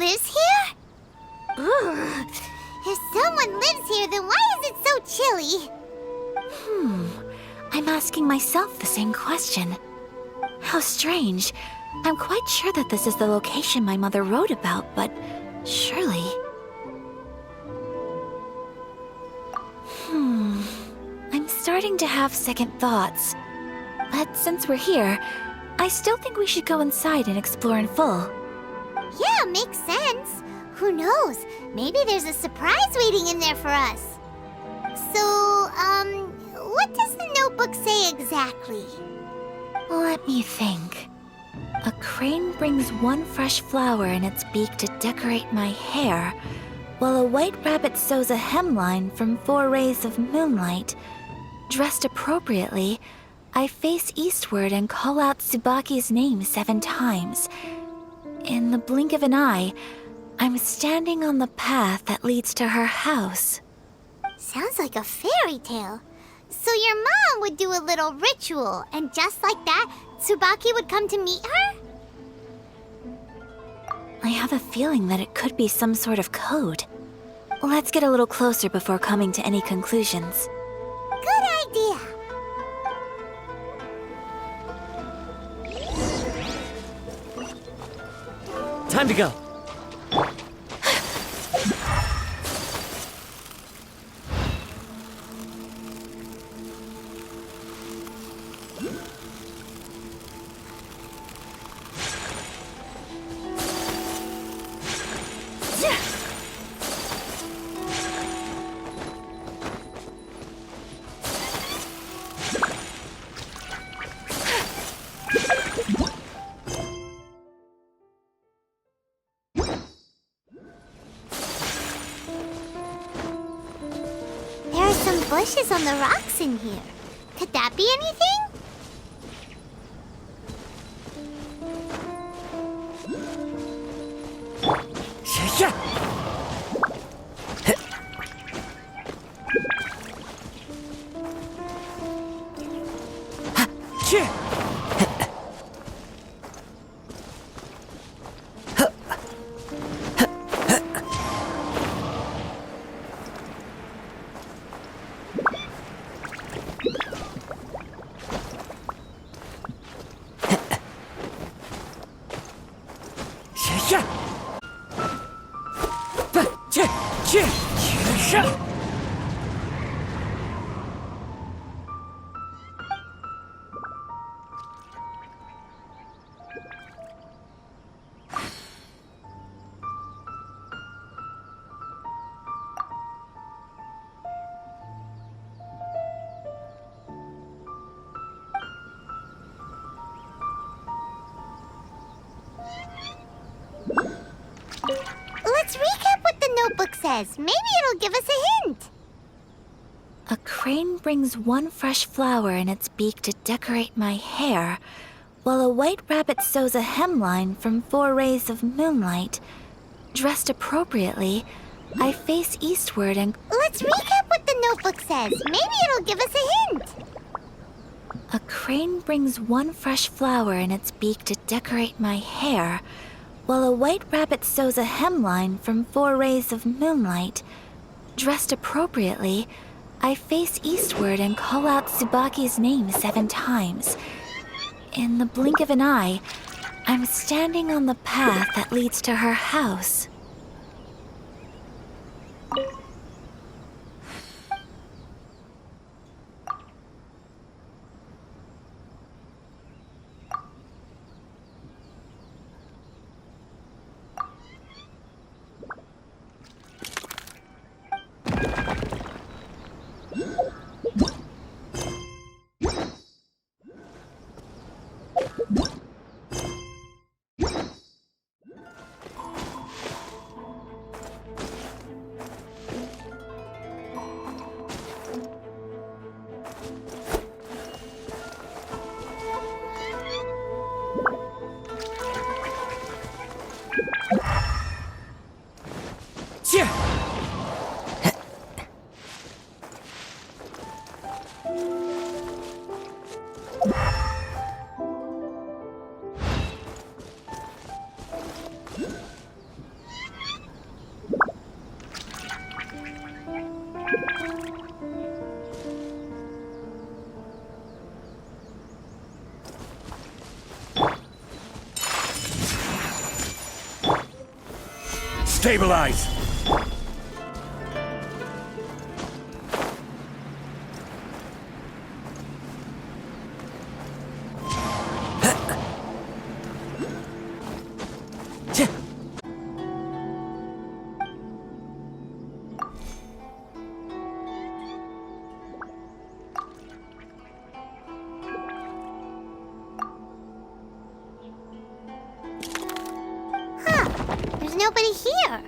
lives here? Ugh. If someone lives here, then why is it so chilly? I'm asking myself the same question. How strange. I'm quite sure that this is the location my mother wrote about, but surely... I'm starting to have second thoughts. But since we're here, I still think we should go inside and explore in full. Yeah, makes sense. Who knows? Maybe there's a surprise waiting in there for us. So, what does the notebook say exactly? Let me think. A crane brings one fresh flower in its beak to decorate my hair, while a white rabbit sews a hemline from 4 rays of moonlight. Dressed appropriately, I face eastward and call out Tsubaki's name 7 times. In the blink of an eye, I'm standing on the path that leads to her house. Sounds like a fairy tale. So your mom would do a little ritual, and just like that, Tsubaki would come to meet her? I have a feeling that it could be some sort of code. Let's get a little closer before coming to any conclusions. Good idea. Time to go. There are some bushes on the rocks in here. Could that be anything? Yeah. Let's recap what the notebook says. Maybe it'll give us a hint. A crane brings one fresh flower in its beak to decorate my hair, while a white rabbit sews a hemline from 4 rays of moonlight. Dressed appropriately, I face eastward and... Let's recap what the notebook says. Maybe it'll give us a hint. A crane brings one fresh flower in its beak to decorate my hair, while a white rabbit sews a hemline from 4 rays of moonlight. Dressed appropriately, I face eastward and call out Tsubaki's name 7 times. In the blink of an eye, I'm standing on the path that leads to her house. Stabilize! There's nobody here.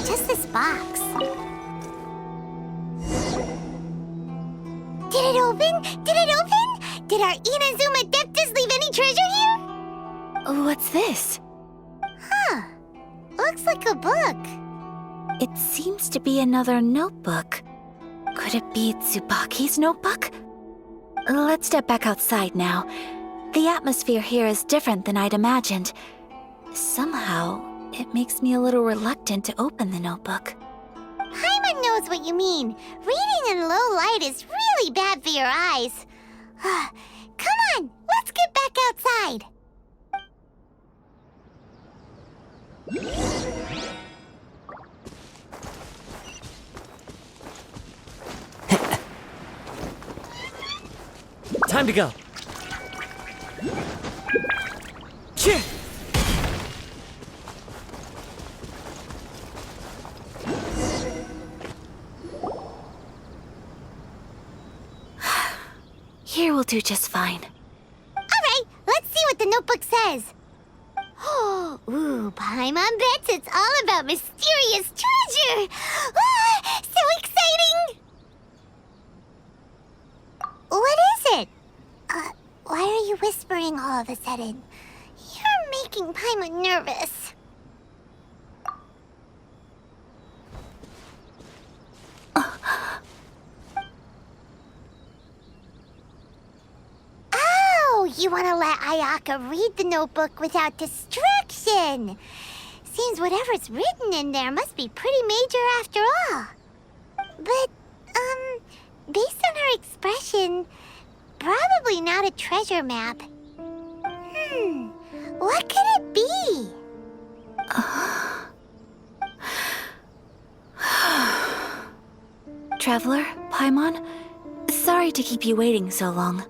Just this box. Did it open? Did it open? Did our Inazuma Adeptus leave any treasure here? What's this? Huh. Looks like a book. It seems to be another notebook. Could it be Tsubaki's notebook? Let's step back outside now. The atmosphere here is different than I'd imagined. Somehow, it makes me a little reluctant to open the notebook. Paimon knows what you mean. Reading in low light is really bad for your eyes. Come on, let's get back outside. Time to go. Cheer! Here will do just fine. All right, let's see what the notebook says. Ooh, Paimon bets it's all about mysterious treasure. So exciting! What is it? Why are you whispering all of a sudden? You're making Paimon nervous. Oh, you want to let Ayaka read the notebook without distraction. Seems whatever's written in there must be pretty major after all. But, based on her expression, probably not a treasure map. What could it be? Traveler, Paimon, sorry to keep you waiting so long.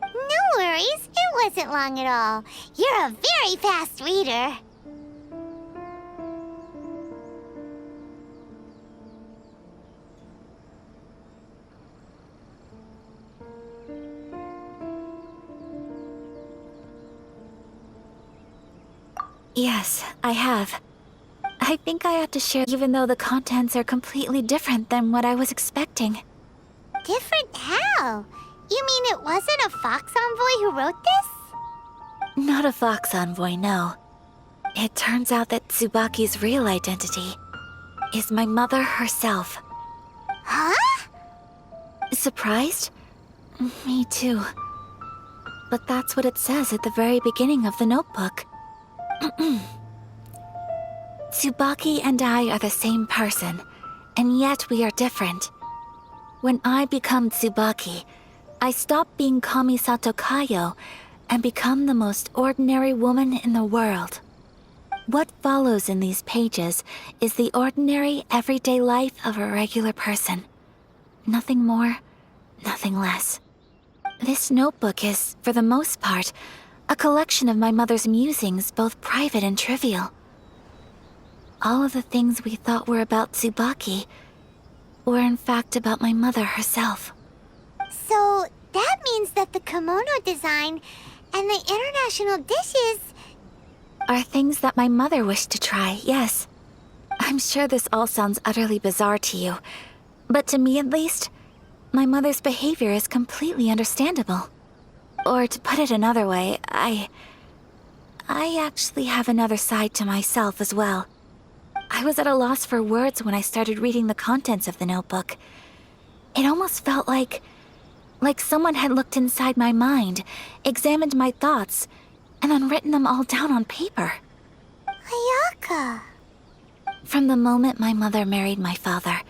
No worries, it wasn't long at all. You're a very fast reader. Yes, I have. I think I ought to share even though the contents are completely different than what I was expecting. Different how? You mean it wasn't a Fox Envoy who wrote this? Not a Fox Envoy, no. It turns out that Tsubaki's real identity is my mother herself. Huh? Surprised? Me too. But that's what it says at the very beginning of the notebook. Tsubaki and I are the same person, and yet we are different. When I become Tsubaki, I stop being Kamisato Kayo and become the most ordinary woman in the world. What follows in these pages is the ordinary, everyday life of a regular person. Nothing more, nothing less. This notebook is, for the most part, a collection of my mother's musings, both private and trivial. All of the things we thought were about Tsubaki were in fact about my mother herself. So that means that the kimono design and the international dishes Are things that my mother wished to try, yes. I'm sure this all sounds utterly bizarre to you, but to me at least, my mother's behavior is completely understandable. Or to put it another way, I actually have another side to myself as well. I was at a loss for words when I started reading the contents of the notebook. It almost felt like someone had looked inside my mind, examined my thoughts, and then written them all down on paper. Ayaka. From the moment my mother married my father,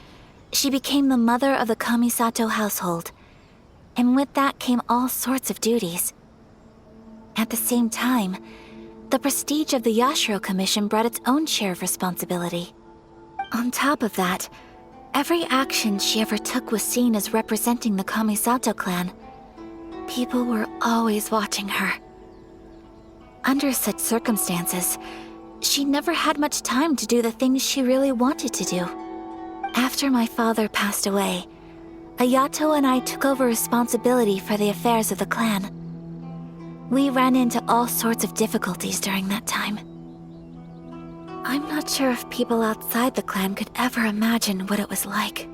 she became the mother of the Kamisato household. And with that came all sorts of duties. At the same time, the prestige of the Yashiro Commission brought its own share of responsibility. On top of that, every action she ever took was seen as representing the Kamisato clan. People were always watching her. Under such circumstances, she never had much time to do the things she really wanted to do. After my father passed away, Ayato and I took over responsibility for the affairs of the clan. We ran into all sorts of difficulties during that time. I'm not sure if people outside the clan could ever imagine what it was like.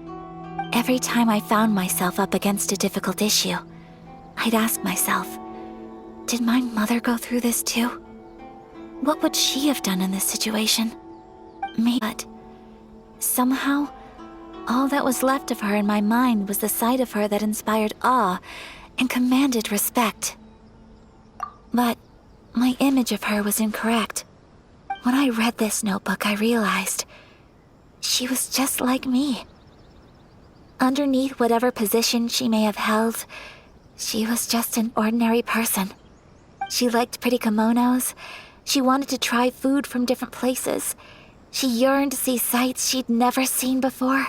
Every time I found myself up against a difficult issue, I'd ask myself, did my mother go through this too? What would she have done in this situation? But somehow, all that was left of her in my mind was the side of her that inspired awe and commanded respect. But my image of her was incorrect. When I read this notebook, I realized she was just like me. Underneath whatever position she may have held, she was just an ordinary person. She liked pretty kimonos. She wanted to try food from different places. She yearned to see sights she'd never seen before.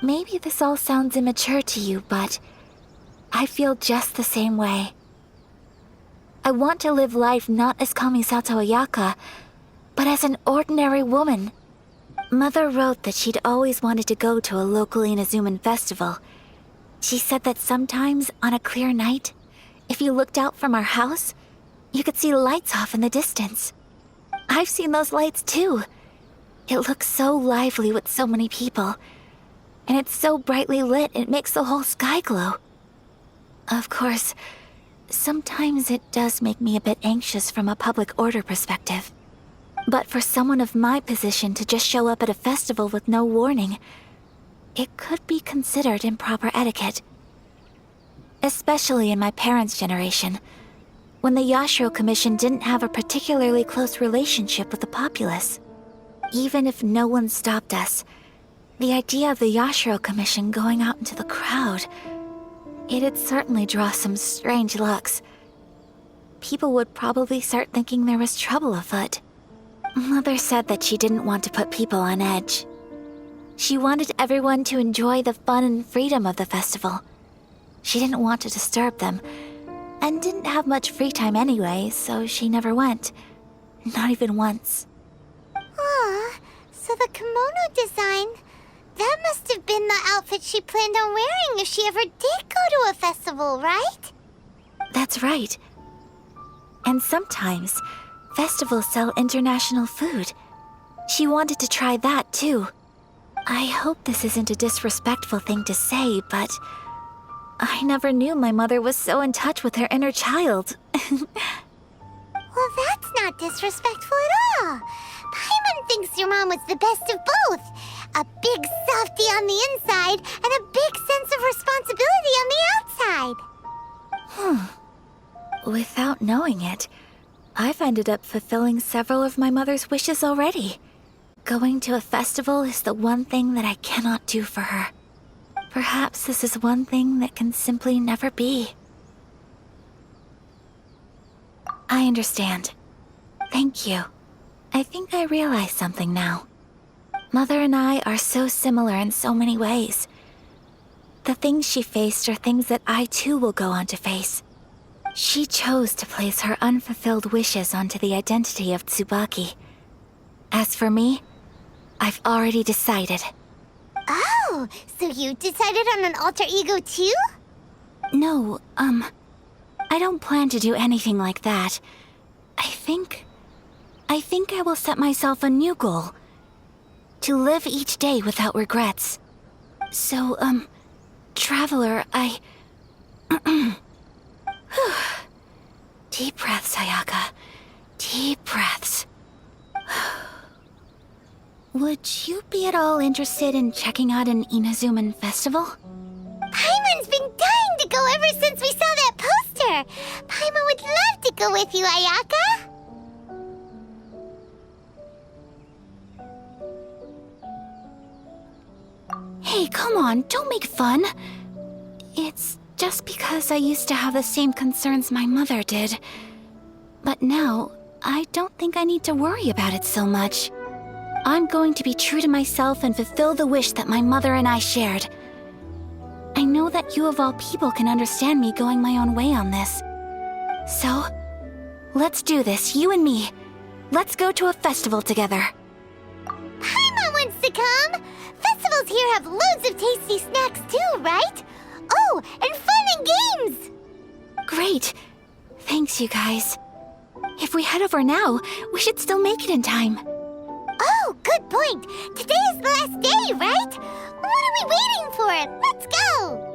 Maybe this all sounds immature to you, but I feel just the same way. I want to live life not as Kamisato AYAKA, but as an ordinary woman. Mother wrote that she'd always wanted to go to a local Inazuman festival. She said that sometimes, on a clear night, if you looked out from our house, you could see lights off in the distance. I've seen those lights too. It looks so lively with so many people, and it's so brightly lit it makes the whole sky glow. Of course, sometimes it does make me a bit anxious from a public order perspective. But for someone of my position to just show up at a festival with no warning, it could be considered improper etiquette. Especially in my parents' generation, when the Yashiro Commission didn't have a particularly close relationship with the populace. Even if no one stopped us, the idea of the Yashiro Commission going out into the crowd, it'd certainly draw some strange looks. People would probably start thinking there was trouble afoot. Mother said that she didn't want to put people on edge. She wanted everyone to enjoy the fun and freedom of the festival. She didn't want to disturb them, and didn't have much free time anyway, so she never went. Not even once. Aw, so the kimono design, that must have been the outfit she planned on wearing if she ever did go to a festival, right? That's right. And sometimes, festivals sell international food. She wanted to try that too. I hope this isn't a disrespectful thing to say, but I never knew my mother was so in touch with her inner child. Well, that's not disrespectful at all. Paimon thinks your mom was the best of both. A big softy on the inside and a big sense of responsibility on the outside. Without knowing it, I've ended up fulfilling several of my mother's wishes already. Going to a festival is the one thing that I cannot do for her. Perhaps this is one thing that can simply never be. I understand. Thank you. I think I realize something now. Mother and I are so similar in so many ways. The things she faced are things that I too will go on to face. She chose to place her unfulfilled wishes onto the identity of Tsubaki. As for me, I've already decided. Oh, so you decided on an alter ego too? No, I don't plan to do anything like that. I think I will set myself a new goal. To live each day without regrets. So, Traveler, Deep breaths, Ayaka. Deep breaths. Would you be at all interested in checking out an Inazuman festival? Paimon's been dying to go ever since we saw that poster. Paimon would love to go with you, Ayaka. Hey, come on, don't make fun. It's just because I used to have the same concerns my mother did. But now, I don't think I need to worry about it so much. I'm going to be true to myself and fulfill the wish that my mother and I shared. I know that you of all people can understand me going my own way on this. So, let's do this, you and me. Let's go to a festival together. Paimon wants to come! Festivals here have loads of tasty snacks too, right? Oh, and fun and games! Great. Thanks, you guys. If we head over now, we should still make it in time. Oh, good point. Today is the last day, right? What are we waiting for? Let's go!